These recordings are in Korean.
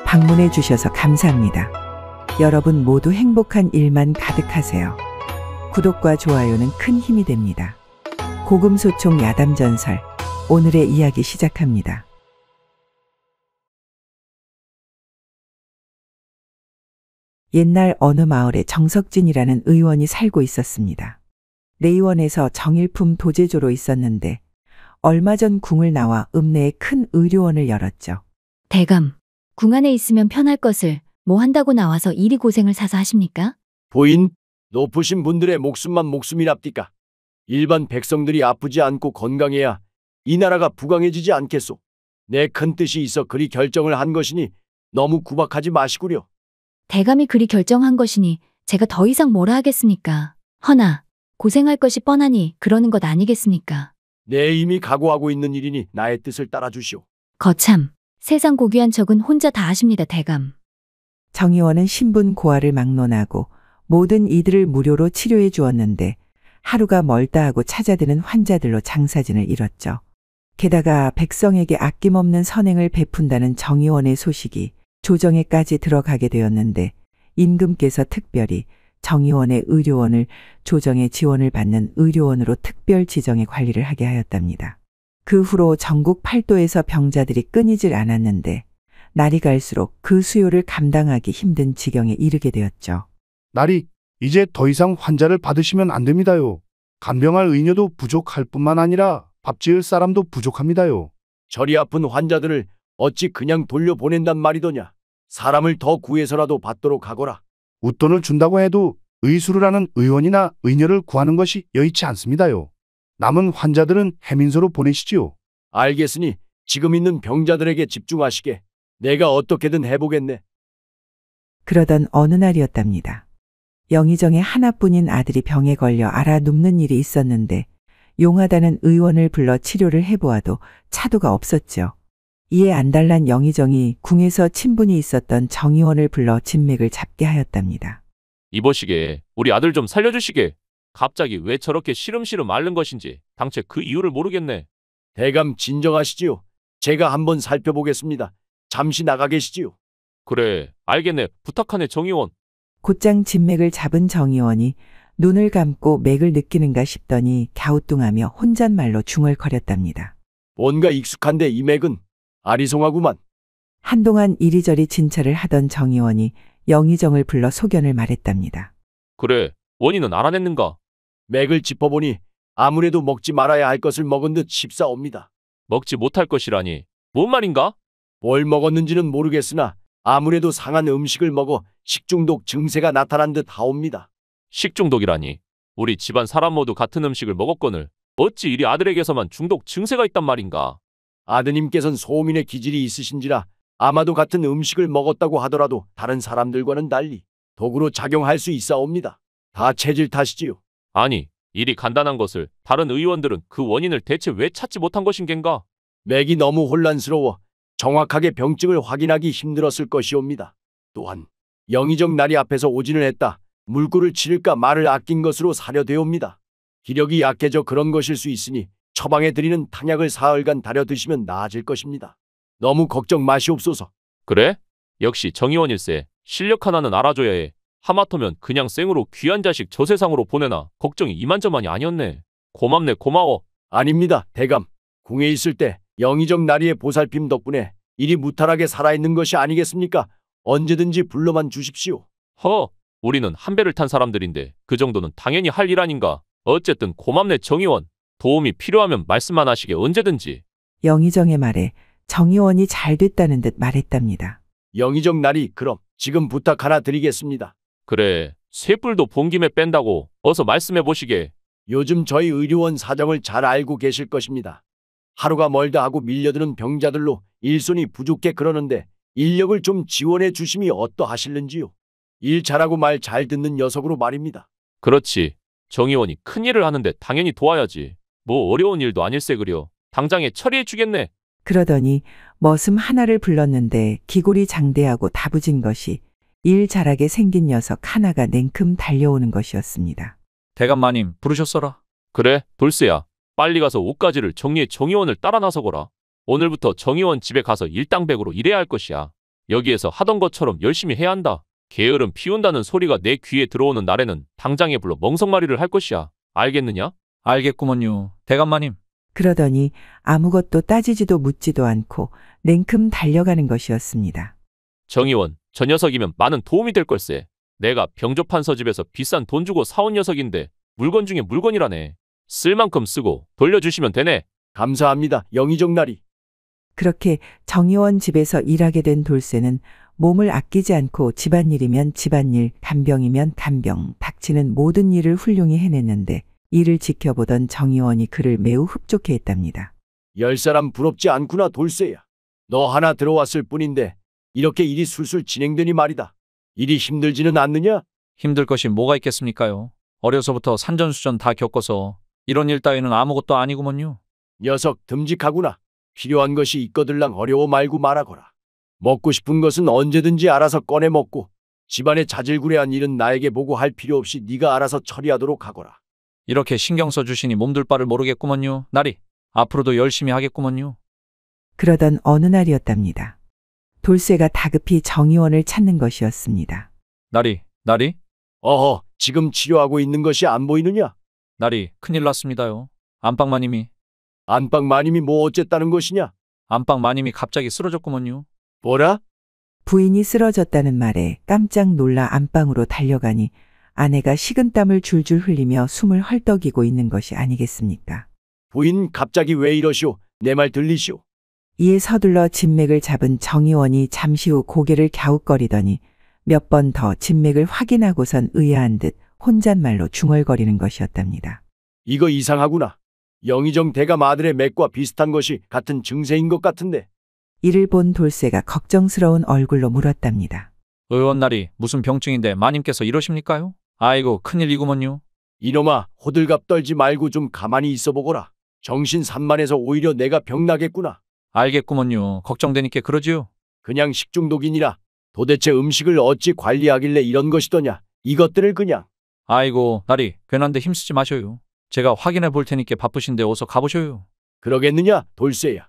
방문해 주셔서 감사합니다. 여러분 모두 행복한 일만 가득하세요. 구독과 좋아요는 큰 힘이 됩니다. 고금소총 야담전설, 오늘의 이야기 시작합니다. 옛날 어느 마을에 정석진이라는 의원이 살고 있었습니다. 내의원에서 정일품 도제조로 있었는데 얼마 전 궁을 나와 읍내에 큰 의료원을 열었죠. 대감, 궁 안에 있으면 편할 것을 뭐 한다고 나와서 이리 고생을 사서 하십니까? 부인, 높으신 분들의 목숨만 목숨이랍디까. 일반 백성들이 아프지 않고 건강해야 이 나라가 부강해지지 않겠소. 내 큰 뜻이 있어 그리 결정을 한 것이니 너무 구박하지 마시구려. 대감이 그리 결정한 것이니 제가 더 이상 뭐라 하겠습니까? 허나 고생할 것이 뻔하니 그러는 것 아니겠습니까? 내 이미 각오하고 있는 일이니 나의 뜻을 따라주시오. 거참, 세상 고귀한 척은 혼자 다 하십니다, 대감. 정의원은 신분 고하를 막론하고 모든 이들을 무료로 치료해 주었는데 하루가 멀다 하고 찾아드는 환자들로 장사진을 이뤘죠. 게다가 백성에게 아낌없는 선행을 베푼다는 정의원의 소식이 조정에까지 들어가게 되었는데 임금께서 특별히 정의원의 의료원을 조정의 지원을 받는 의료원으로 특별 지정해 관리를 하게 하였답니다. 그 후로 전국 팔도에서 병자들이 끊이질 않았는데 날이 갈수록 그 수요를 감당하기 힘든 지경에 이르게 되었죠. 나리, 이제 더 이상 환자를 받으시면 안 됩니다요. 간병할 의녀도 부족할 뿐만 아니라 밥 지을 사람도 부족합니다요. 저리 아픈 환자들을 어찌 그냥 돌려보낸단 말이더냐. 사람을 더 구해서라도 받도록 하거라. 웃돈을 준다고 해도 의수를 하는 의원이나 의녀를 구하는 것이 여의치 않습니다요. 남은 환자들은 해민소로 보내시지요. 알겠으니 지금 있는 병자들에게 집중하시게. 내가 어떻게든 해보겠네. 그러던 어느 날이었답니다. 영의정의 하나뿐인 아들이 병에 걸려 앓아 눕는 일이 있었는데 용하다는 의원을 불러 치료를 해보아도 차도가 없었죠. 이에 안달난 영의정이 궁에서 친분이 있었던 정의원을 불러 진맥을 잡게 하였답니다. 이보시게, 우리 아들 좀 살려주시게. 갑자기 왜 저렇게 시름시름 앓는 것인지 당최 그 이유를 모르겠네. 대감 진정하시지요. 제가 한번 살펴보겠습니다. 잠시 나가 계시지요. 그래, 알겠네. 부탁하네, 정의원. 곧장 진맥을 잡은 정의원이 눈을 감고 맥을 느끼는가 싶더니 갸우뚱하며 혼잣말로 중얼거렸답니다. 뭔가 익숙한데 이 맥은 아리송하구만. 한동안 이리저리 진찰을 하던 정의원이 영의정을 불러 소견을 말했답니다. 그래, 원인은 알아냈는가? 맥을 짚어보니 아무래도 먹지 말아야 할 것을 먹은 듯 싶사옵니다. 먹지 못할 것이라니. 뭔 말인가? 뭘 먹었는지는 모르겠으나 아무래도 상한 음식을 먹어 식중독 증세가 나타난 듯 하옵니다. 식중독이라니. 우리 집안 사람 모두 같은 음식을 먹었거늘 어찌 이리 아들에게서만 중독 증세가 있단 말인가? 아드님께서는 소민의 기질이 있으신지라 아마도 같은 음식을 먹었다고 하더라도 다른 사람들과는 달리 독으로 작용할 수 있사옵니다. 다 체질 탓이지요. 아니, 일이 간단한 것을 다른 의원들은 그 원인을 대체 왜 찾지 못한 것인 겐가? 맥이 너무 혼란스러워 정확하게 병증을 확인하기 힘들었을 것이옵니다. 또한 영의정 나리 앞에서 오진을 했다. 물꼬를 치를까 말을 아낀 것으로 사료되옵니다. 기력이 약해져 그런 것일 수 있으니 처방해 드리는 탕약을 사흘간 달여 드시면 나아질 것입니다. 너무 걱정 마시옵소서. 그래? 역시 정의원일세. 실력 하나는 알아줘야 해. 하마터면 그냥 생으로 귀한 자식 저 세상으로 보내나 걱정이 이만저만이 아니었네. 고맙네, 고마워. 아닙니다, 대감. 궁에 있을 때 영의정 나리의 보살핌 덕분에 일이 무탈하게 살아있는 것이 아니겠습니까? 언제든지 불러만 주십시오. 우리는 한 배를 탄 사람들인데 그 정도는 당연히 할 일 아닌가. 어쨌든 고맙네, 정의원. 도움이 필요하면 말씀만 하시게 언제든지. 영의정의 말에 정의원이 잘 됐다는 듯 말했답니다. 영의정 나리, 그럼 지금 부탁 하나 드리겠습니다. 그래, 쇠뿔도 본 김에 뺀다고 어서 말씀해 보시게. 요즘 저희 의료원 사정을 잘 알고 계실 것입니다. 하루가 멀다 하고 밀려드는 병자들로 일손이 부족해 그러는데 인력을 좀 지원해 주심이 어떠하실는지요? 일 잘하고 말 잘 듣는 녀석으로 말입니다. 그렇지. 정의원이 큰일을 하는데 당연히 도와야지. 뭐 어려운 일도 아닐세 그려. 당장에 처리해 주겠네. 그러더니 머슴 하나를 불렀는데 기골이 장대하고 다부진 것이 일 잘하게 생긴 녀석 하나가 냉큼 달려오는 것이었습니다. 대감마님 부르셨어라. 그래, 돌쇠야. 빨리 가서 옷가지를 정리해 정의원을 따라 나서거라. 오늘부터 정의원 집에 가서 일당백으로 일해야 할 것이야. 여기에서 하던 것처럼 열심히 해야 한다. 게으름 피운다는 소리가 내 귀에 들어오는 날에는 당장에 불러 멍석마리를 할 것이야. 알겠느냐? 알겠구먼요. 대감마님. 그러더니 아무것도 따지지도 묻지도 않고 냉큼 달려가는 것이었습니다. 정의원, 저 녀석이면 많은 도움이 될 걸세. 내가 병조판서 집에서 비싼 돈 주고 사온 녀석인데 물건 중에 물건이라네. 쓸 만큼 쓰고 돌려주시면 되네. 감사합니다. 영의정 나리. 그렇게 정의원 집에서 일하게 된 돌쇠는 몸을 아끼지 않고 집안일이면 집안일, 간병이면 간병, 닥치는 모든 일을 훌륭히 해냈는데 이를 지켜보던 정의원이 그를 매우 흡족해 했답니다. 10사람 부럽지 않구나 돌쇠야. 너 하나 들어왔을 뿐인데 이렇게 일이 술술 진행되니 말이다. 일이 힘들지는 않느냐? 힘들 것이 뭐가 있겠습니까요? 어려서부터 산전수전 다 겪어서 이런 일 따위는 아무것도 아니구먼요. 녀석 듬직하구나. 필요한 것이 있거들랑 어려워 말고 말하거라. 먹고 싶은 것은 언제든지 알아서 꺼내 먹고 집안의 자질구레한 일은 나에게 보고 할 필요 없이 네가 알아서 처리하도록 하거라. 이렇게 신경 써주시니 몸둘 바를 모르겠구먼요. 나리, 앞으로도 열심히 하겠구먼요. 그러던 어느 날이었답니다. 돌쇠가 다급히 정의원을 찾는 것이었습니다. 나리, 나리? 어허, 지금 치료하고 있는 것이 안 보이느냐? 나리, 큰일 났습니다요. 안방마님이 안방 마님이 뭐 어쨌다는 것이냐? 안방마님이 갑자기 쓰러졌구먼요. 뭐라? 부인이 쓰러졌다는 말에 깜짝 놀라 안방으로 달려가니 아내가 식은땀을 줄줄 흘리며 숨을 헐떡이고 있는 것이 아니겠습니까? 부인 갑자기 왜 이러시오? 내 말 들리시오? 이에 서둘러 진맥을 잡은 정의원이 잠시 후 고개를 갸웃거리더니 몇 번 더 진맥을 확인하고선 의아한 듯 혼잣말로 중얼거리는 것이었답니다. 이거 이상하구나. 영의정 대감 아들의 맥과 비슷한 것이 같은 증세인 것 같은데. 이를 본 돌쇠가 걱정스러운 얼굴로 물었답니다. 의원 나리, 무슨 병증인데 마님께서 이러십니까요? 아이고, 큰일이구먼요. 이놈아, 호들갑 떨지 말고 좀 가만히 있어 보거라. 정신 산만해서 오히려 내가 병나겠구나. 알겠구먼요. 걱정되니까 그러지요. 그냥 식중독이니라. 도대체 음식을 어찌 관리하길래 이런 것이더냐. 이것들을 그냥. 아이고, 나리, 괜한데 힘쓰지 마셔요. 제가 확인해 볼 테니까 바쁘신데 어서 가보셔요. 그러겠느냐, 돌쇠야.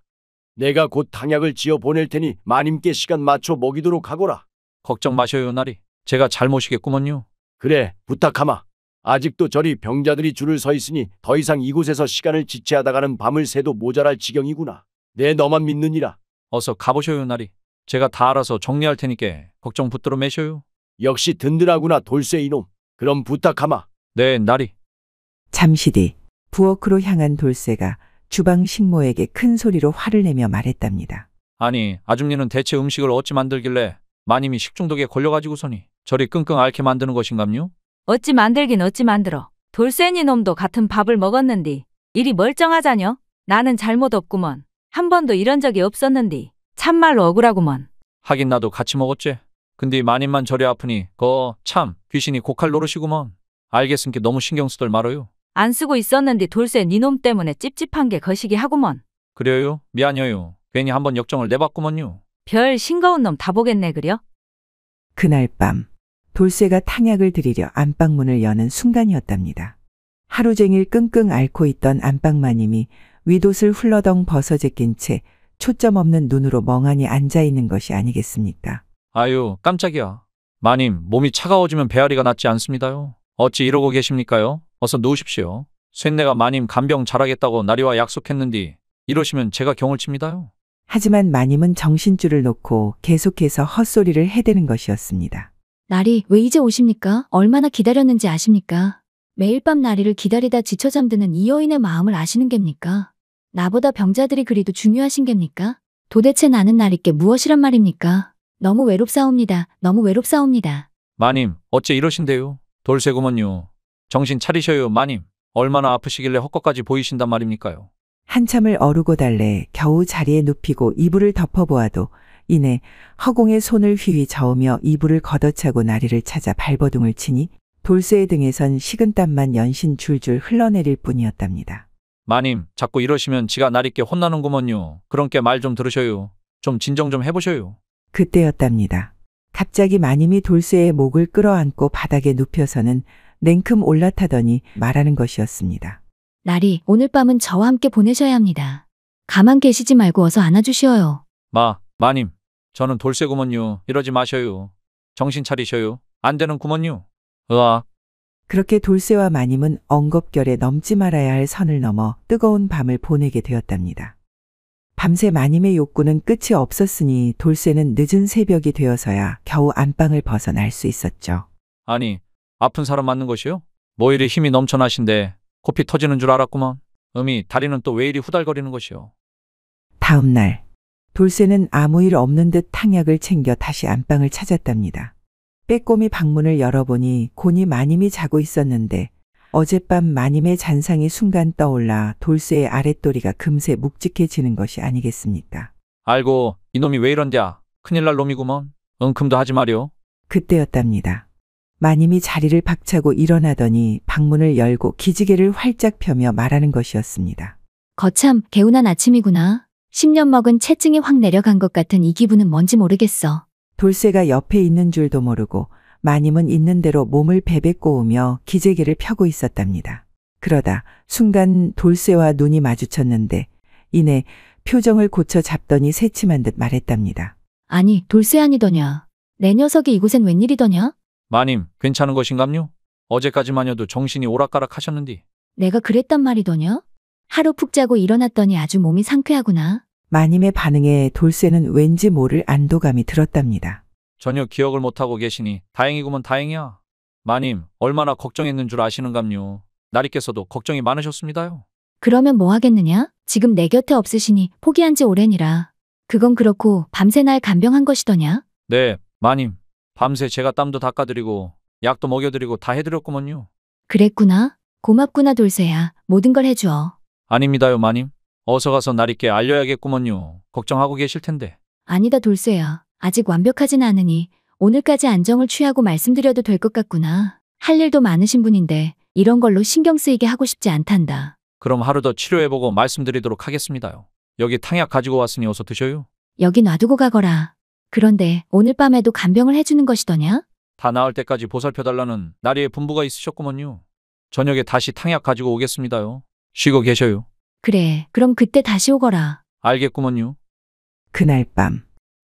내가 곧 탕약을 지어 보낼 테니 마님께 시간 맞춰 먹이도록 하거라. 걱정 마셔요, 나리. 제가 잘 모시겠구먼요. 그래, 부탁하마. 아직도 저리 병자들이 줄을 서 있으니 더 이상 이곳에서 시간을 지체하다가는 밤을 새도 모자랄 지경이구나. 내 너만 믿느니라. 어서 가보셔요, 나리. 제가 다 알아서 정리할 테니까 걱정 붙들어 매셔요. 역시 든든하구나, 돌쇠 이놈. 그럼 부탁하마. 네, 나리. 잠시 뒤 부엌으로 향한 돌쇠가 주방 식모에게 큰 소리로 화를 내며 말했답니다. 아니, 아줌니는 대체 음식을 어찌 만들길래 마님이 식중독에 걸려가지고서니 저리 끙끙 앓게 만드는 것인감요? 어찌 만들긴 어찌 만들어. 돌쇠니 놈도 같은 밥을 먹었는디. 일이 멀쩡하자녀? 나는 잘못 없구먼. 한 번도 이런 적이 없었는디. 참말로 억울하구먼. 하긴 나도 같이 먹었지. 근데 마님만 저리 아프니 참 귀신이 고칼 노릇이구먼. 알겠으니까 너무 신경 쓰들 말아요. 안 쓰고 있었는디 돌쇠 니놈 때문에 찝찝한 게 거시기 하구먼. 그래요? 미안해요. 괜히 한번 역정을 내봤구먼요. 별 싱거운 놈 다 보겠네 그려? 그날 밤 돌쇠가 탕약을 드리려 안방문을 여는 순간이었답니다. 하루 종일 끙끙 앓고 있던 안방마님이 윗옷을 훌러덩 벗어제낀 채 초점 없는 눈으로 멍하니 앉아있는 것이 아니겠습니까? 아유, 깜짝이야. 마님, 몸이 차가워지면 배앓이가 낫지 않습니다요. 어찌 이러고 계십니까요? 어서 누우십시오. 쇳내가 마님 간병 잘하겠다고 나리와 약속했는디 이러시면 제가 경을 칩니다요. 하지만 마님은 정신줄을 놓고 계속해서 헛소리를 해대는 것이었습니다. 나리, 왜 이제 오십니까? 얼마나 기다렸는지 아십니까? 매일 밤 나리를 기다리다 지쳐 잠드는 이 여인의 마음을 아시는 겝니까? 나보다 병자들이 그리도 중요하신 겝니까? 도대체 나는 나리께 무엇이란 말입니까? 너무 외롭사옵니다. 너무 외롭사옵니다. 마님, 어째 이러신데요? 돌쇠구먼요. 정신 차리셔요, 마님. 얼마나 아프시길래 헛것까지 보이신단 말입니까요? 한참을 어르고 달래 겨우 자리에 눕히고 이불을 덮어보아도 이내 허공에 손을 휘휘 저으며 이불을 걷어차고 나리를 찾아 발버둥을 치니 돌쇠의 등에선 식은땀만 연신 줄줄 흘러내릴 뿐이었답니다. 마님, 자꾸 이러시면 지가 나리께 혼나는구먼요. 그런께 말 좀 들으셔요. 좀 진정 좀 해보셔요. 그때였답니다. 갑자기 마님이 돌쇠의 목을 끌어안고 바닥에 눕혀서는 냉큼 올라타더니 말하는 것이었습니다. 나리, 오늘 밤은 저와 함께 보내셔야 합니다. 가만 계시지 말고 어서 안아주시어요. 마님. 저는 돌쇠구먼요. 이러지 마셔요. 정신 차리셔요. 안 되는 구먼요. 으악. 그렇게 돌쇠와 마님은 엉겁결에 넘지 말아야 할 선을 넘어 뜨거운 밤을 보내게 되었답니다. 밤새 마님의 욕구는 끝이 없었으니 돌쇠는 늦은 새벽이 되어서야 겨우 안방을 벗어날 수 있었죠. 아니, 아픈 사람 맞는 것이요? 뭐 이리 힘이 넘쳐나신데 코피 터지는 줄 알았구먼. 다리는 또 왜 이리 후달거리는 것이요? 다음 날 돌쇠는 아무 일 없는 듯 탕약을 챙겨 다시 안방을 찾았답니다. 빼꼼히 방문을 열어보니 곤히 마님이 자고 있었는데 어젯밤 마님의 잔상이 순간 떠올라 돌쇠의 아랫도리가 금세 묵직해지는 것이 아니겠습니까? 알고 이놈이 왜 이런랴. 큰일 날 놈이구먼. 은큼도 하지 마려. 그때였답니다. 마님이 자리를 박차고 일어나더니 방문을 열고 기지개를 활짝 펴며 말하는 것이었습니다. 거참 개운한 아침이구나. 10년 먹은 체증이 확 내려간 것 같은 이 기분은 뭔지 모르겠어. 돌쇠가 옆에 있는 줄도 모르고 마님은 있는 대로 몸을 베베 꼬우며 기재개를 펴고 있었답니다. 그러다 순간 돌쇠와 눈이 마주쳤는데 이내 표정을 고쳐 잡더니 새침한 듯 말했답니다. 아니 돌쇠 아니더냐. 내 녀석이 이곳엔 웬일이더냐? 마님, 괜찮은 것인감요? 어제까지만여도 정신이 오락가락 하셨는디. 내가 그랬단 말이더냐? 하루 푹 자고 일어났더니 아주 몸이 상쾌하구나. 마님의 반응에 돌쇠는 왠지 모를 안도감이 들었답니다. 전혀 기억을 못하고 계시니 다행이구먼 다행이야. 마님, 얼마나 걱정했는 줄 아시는감요. 나리께서도 걱정이 많으셨습니다요. 그러면 뭐 하겠느냐? 지금 내 곁에 없으시니 포기한 지 오래니라. 그건 그렇고 밤새 날 간병한 것이더냐? 네, 마님. 밤새 제가 땀도 닦아드리고 약도 먹여드리고 다 해드렸구먼요. 그랬구나. 고맙구나 돌쇠야. 모든 걸 해주어. 아닙니다요, 마님. 어서 가서 나리께 알려야겠구먼요. 걱정하고 계실 텐데. 아니다 돌쇠야. 아직 완벽하진 않으니 오늘까지 안정을 취하고 말씀드려도 될 것 같구나. 할 일도 많으신 분인데 이런 걸로 신경 쓰이게 하고 싶지 않단다. 그럼 하루 더 치료해보고 말씀드리도록 하겠습니다요. 여기 탕약 가지고 왔으니 어서 드셔요. 여기 놔두고 가거라. 그런데 오늘 밤에도 간병을 해주는 것이더냐? 다 나을 때까지 보살펴달라는 나리의 분부가 있으셨구먼요. 저녁에 다시 탕약 가지고 오겠습니다요. 쉬고 계셔요. 그래, 그럼 그때 다시 오거라. 알겠구먼요. 그날 밤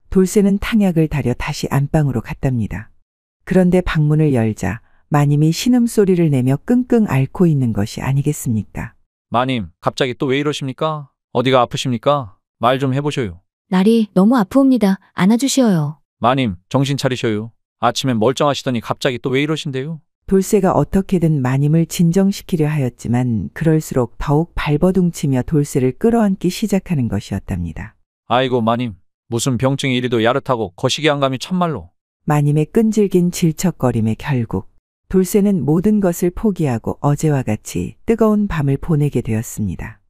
돌쇠는 탕약을 다려 다시 안방으로 갔답니다. 그런데 방문을 열자 마님이 신음소리를 내며 끙끙 앓고 있는 것이 아니겠습니까? 마님, 갑자기 또 왜 이러십니까? 어디가 아프십니까? 말 좀 해보셔요. 날이 너무 아프옵니다. 안아주시어요. 마님, 정신 차리셔요. 아침엔 멀쩡하시더니 갑자기 또 왜 이러신데요? 돌쇠가 어떻게든 마님을 진정시키려 하였지만 그럴수록 더욱 발버둥치며 돌쇠를 끌어안기 시작하는 것이었답니다. 아이고 마님, 무슨 병증이 이리도 야릇하고 거시기 한 감이 참말로. 마님의 끈질긴 질척거림에 결국 돌쇠는 모든 것을 포기하고 어제와 같이 뜨거운 밤을 보내게 되었습니다.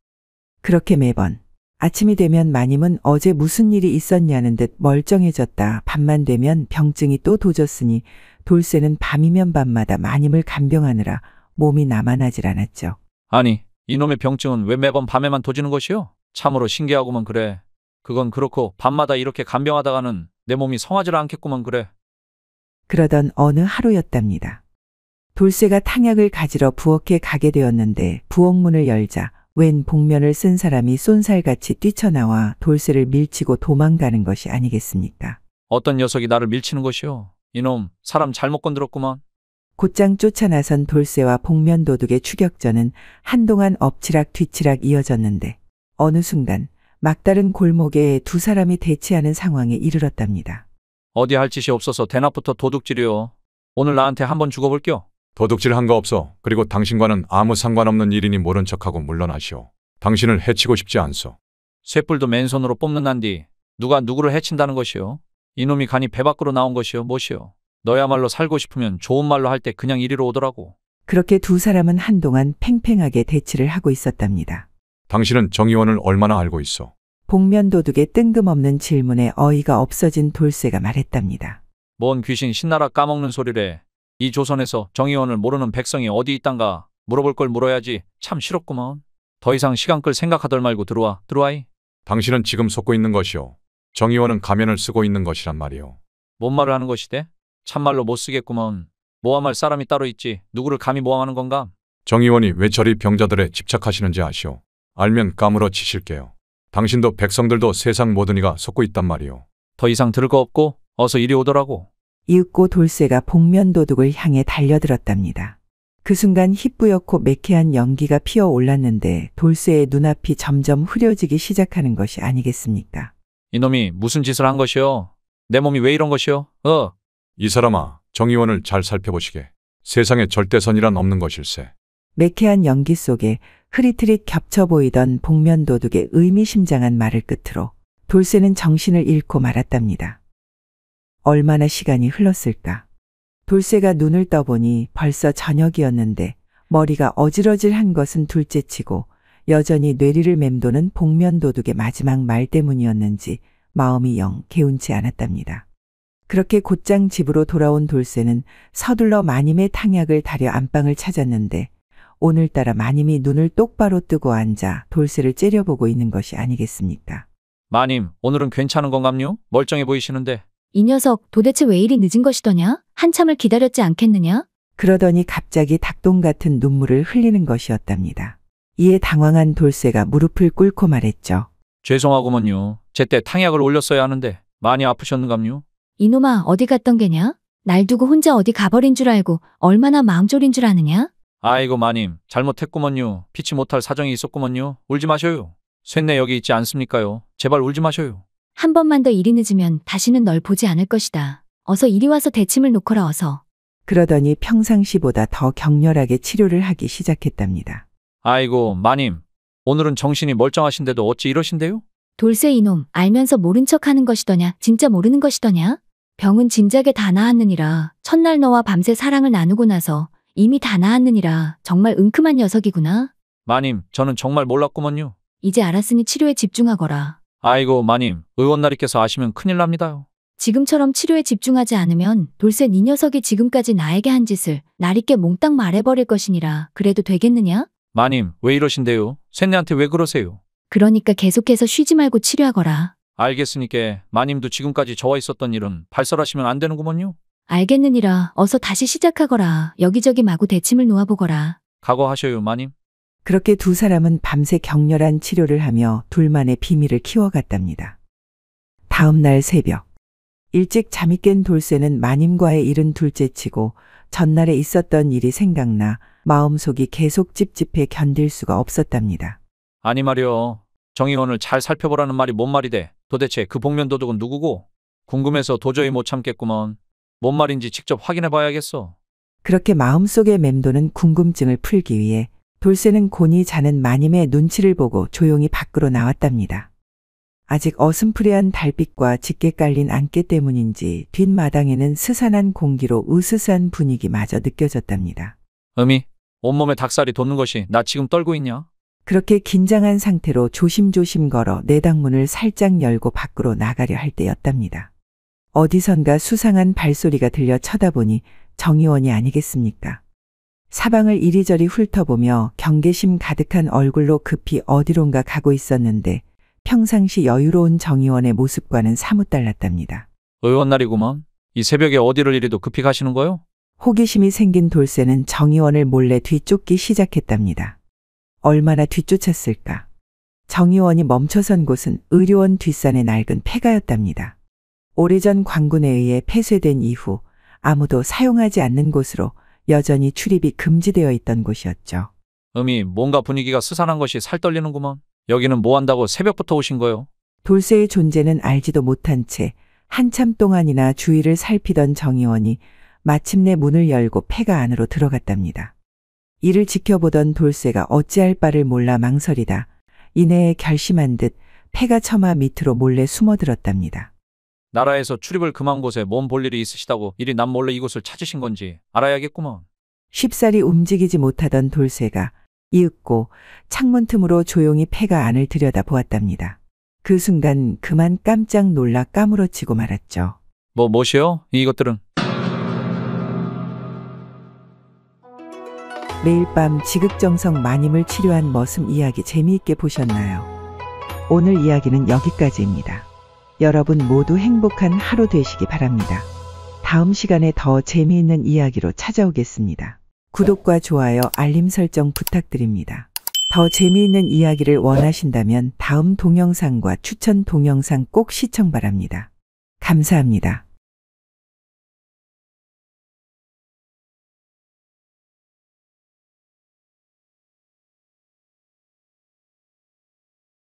그렇게 매번 아침이 되면 마님은 어제 무슨 일이 있었냐는 듯 멀쩡해졌다 밤만 되면 병증이 또 도졌으니 돌쇠는 밤이면 밤마다 마님을 간병하느라 몸이 남아나질 않았죠. 아니, 이놈의 병증은 왜 매번 밤에만 도지는 것이요? 참으로 신기하구먼 그래. 그건 그렇고 밤마다 이렇게 간병하다가는 내 몸이 성하질 않겠구먼 그래. 그러던 어느 하루였답니다. 돌쇠가 탕약을 가지러 부엌에 가게 되었는데 부엌문을 열자 웬 복면을 쓴 사람이 쏜살같이 뛰쳐나와 돌쇠를 밀치고 도망가는 것이 아니겠습니까? 어떤 녀석이 나를 밀치는 것이요? 이놈, 사람 잘못 건드렸구먼. 곧장 쫓아나선 돌쇠와 복면도둑의 추격전은 한동안 엎치락 뒤치락 이어졌는데 어느 순간 막다른 골목에 두 사람이 대치하는 상황에 이르렀답니다. 어디 할 짓이 없어서 대낮부터 도둑질이요. 오늘 나한테 한번 죽어볼게요. 도둑질 한 거 없어. 그리고 당신과는 아무 상관없는 일이니 모른 척하고 물러나시오. 당신을 해치고 싶지 않소. 쇠뿔도 맨손으로 뽑는단디 누가 누구를 해친다는 것이요? 이놈이 간이 배 밖으로 나온 것이요 무엇이요? 너야말로 살고 싶으면 좋은 말로 할 때 그냥 이리로 오더라고. 그렇게 두 사람은 한동안 팽팽하게 대치를 하고 있었답니다. 당신은 정의원을 얼마나 알고 있어? 복면도둑의 뜬금없는 질문에 어이가 없어진 돌쇠가 말했답니다. 뭔 귀신 신나라 까먹는 소리래. 이 조선에서 정의원을 모르는 백성이 어디 있단가 물어볼 걸 물어야지. 참 싫었구먼. 더 이상 시간 끌 생각하덜 말고 들어와이. 당신은 지금 속고 있는 것이오. 정의원은 가면을 쓰고 있는 것이란 말이오. 뭔 말을 하는 것이대? 참말로 못 쓰겠구먼. 모함할 사람이 따로 있지. 누구를 감히 모함하는 건가? 정의원이 왜 저리 병자들에 집착하시는지 아시오? 알면 까무러 치실게요. 당신도 백성들도 세상 모든 이가 속고 있단 말이오. 더 이상 들을 거 없고 어서 이리 오더라고. 이윽고 돌쇠가 복면도둑을 향해 달려들었답니다. 그 순간 희뿌옇고 매캐한 연기가 피어올랐는데 돌쇠의 눈앞이 점점 흐려지기 시작하는 것이 아니겠습니까? 이놈이 무슨 짓을 한 것이요? 내 몸이 왜 이런 것이요? 이 사람아, 정의원을 잘 살펴보시게. 세상에 절대선이란 없는 것일세. 매캐한 연기 속에 흐릿흐릿 겹쳐 보이던 복면도둑의 의미심장한 말을 끝으로 돌쇠는 정신을 잃고 말았답니다. 얼마나 시간이 흘렀을까? 돌쇠가 눈을 떠보니 벌써 저녁이었는데 머리가 어질어질한 것은 둘째치고 여전히 뇌리를 맴도는 복면도둑의 마지막 말 때문이었는지 마음이 영 개운치 않았답니다. 그렇게 곧장 집으로 돌아온 돌쇠는 서둘러 마님의 탕약을 다려 안방을 찾았는데 오늘따라 마님이 눈을 똑바로 뜨고 앉아 돌쇠를 째려보고 있는 것이 아니겠습니까? 마님, 오늘은 괜찮은 건감요? 멀쩡해 보이시는데. 이 녀석 도대체 왜 이리 늦은 것이더냐? 한참을 기다렸지 않겠느냐? 그러더니 갑자기 닭똥 같은 눈물을 흘리는 것이었답니다. 이에 당황한 돌쇠가 무릎을 꿇고 말했죠. 죄송하구먼요. 제때 탕약을 올렸어야 하는데 많이 아프셨는감요? 이놈아 어디 갔던 게냐? 날 두고 혼자 어디 가버린 줄 알고 얼마나 마음 졸인 줄 아느냐? 아이고 마님, 잘못했구먼요. 피치 못할 사정이 있었구먼요. 울지 마셔요. 쇳내 여기 있지 않습니까요? 제발 울지 마셔요. 한 번만 더 일이 늦으면 다시는 널 보지 않을 것이다. 어서 이리 와서 대침을 놓거라 어서. 그러더니 평상시보다 더 격렬하게 치료를 하기 시작했답니다. 아이고 마님, 오늘은 정신이 멀쩡하신데도 어찌 이러신데요? 돌쇠 이놈 알면서 모른 척하는 것이더냐? 진짜 모르는 것이더냐? 병은 진작에 다 나았느니라. 첫날 너와 밤새 사랑을 나누고 나서 이미 다 나았느니라. 정말 은큼한 녀석이구나. 마님, 저는 정말 몰랐구먼요. 이제 알았으니 치료에 집중하거라. 아이고 마님, 의원나리께서 아시면 큰일 납니다요. 지금처럼 치료에 집중하지 않으면 돌쇠 네 녀석이 지금까지 나에게 한 짓을 날있게 몽땅 말해버릴 것이니라. 그래도 되겠느냐? 마님, 왜 이러신데요? 쇳내한테 왜 그러세요? 그러니까 계속해서 쉬지 말고 치료하거라. 알겠으니까 마님도 지금까지 저와 있었던 일은 발설하시면 안 되는구먼요. 알겠느니라. 어서 다시 시작하거라. 여기저기 마구 대침을 놓아보거라. 각오하셔요 마님. 그렇게 두 사람은 밤새 격렬한 치료를 하며 둘만의 비밀을 키워갔답니다. 다음 날 새벽, 일찍 잠이 깬 돌쇠는 마님과의 일은 둘째치고 전날에 있었던 일이 생각나 마음속이 계속 찝찝해 견딜 수가 없었답니다. 아니 말이여, 정의원을 잘 살펴보라는 말이 뭔 말이 돼? 도대체 그 복면도둑은 누구고? 궁금해서 도저히 못 참겠구먼. 뭔 말인지 직접 확인해 봐야겠어. 그렇게 마음속에 맴도는 궁금증을 풀기 위해 돌쇠는 곤히 자는 마님의 눈치를 보고 조용히 밖으로 나왔답니다. 아직 어슴푸레한 달빛과 짙게 깔린 안개 때문인지 뒷마당에는 스산한 공기로 으스스한 분위기마저 느껴졌답니다. 온몸에 닭살이 돋는 것이 나 지금 떨고 있냐? 그렇게 긴장한 상태로 조심조심 걸어 내당문을 살짝 열고 밖으로 나가려 할 때였답니다. 어디선가 수상한 발소리가 들려 쳐다보니 정의원이 아니겠습니까? 사방을 이리저리 훑어보며 경계심 가득한 얼굴로 급히 어디론가 가고 있었는데 평상시 여유로운 정의원의 모습과는 사뭇 달랐답니다. 의원날이구먼. 이 새벽에 어디를 이리도 급히 가시는 거요? 호기심이 생긴 돌쇠는 정의원을 몰래 뒤쫓기 시작했답니다. 얼마나 뒤쫓았을까? 정의원이 멈춰선 곳은 의료원 뒷산의 낡은 폐가였답니다. 오래전 관군에 의해 폐쇄된 이후 아무도 사용하지 않는 곳으로 여전히 출입이 금지되어 있던 곳이었죠. 뭔가 분위기가 스산한 것이 살떨리는구먼. 여기는 뭐 한다고 새벽부터 오신 거요? 돌쇠의 존재는 알지도 못한 채 한참 동안이나 주위를 살피던 정의원이 마침내 문을 열고 폐가 안으로 들어갔답니다. 이를 지켜보던 돌쇠가 어찌할 바를 몰라 망설이다 이내에 결심한 듯 폐가 처마 밑으로 몰래 숨어들었답니다. 나라에서 출입을 금한 곳에 몸 볼 일이 있으시다고 이리 남몰래 이곳을 찾으신 건지 알아야겠구먼. 쉽사리 움직이지 못하던 돌쇠가 이윽고 창문 틈으로 조용히 폐가 안을 들여다보았답니다. 그 순간 그만 깜짝 놀라 까무러치고 말았죠. 뭐시여? 이것들은? 매일 밤 지극정성 마님을 치료한 머슴 이야기 재미있게 보셨나요? 오늘 이야기는 여기까지입니다. 여러분 모두 행복한 하루 되시기 바랍니다. 다음 시간에 더 재미있는 이야기로 찾아오겠습니다. 구독과 좋아요, 알림 설정 부탁드립니다. 더 재미있는 이야기를 원하신다면 다음 동영상과 추천 동영상 꼭 시청 바랍니다. 감사합니다.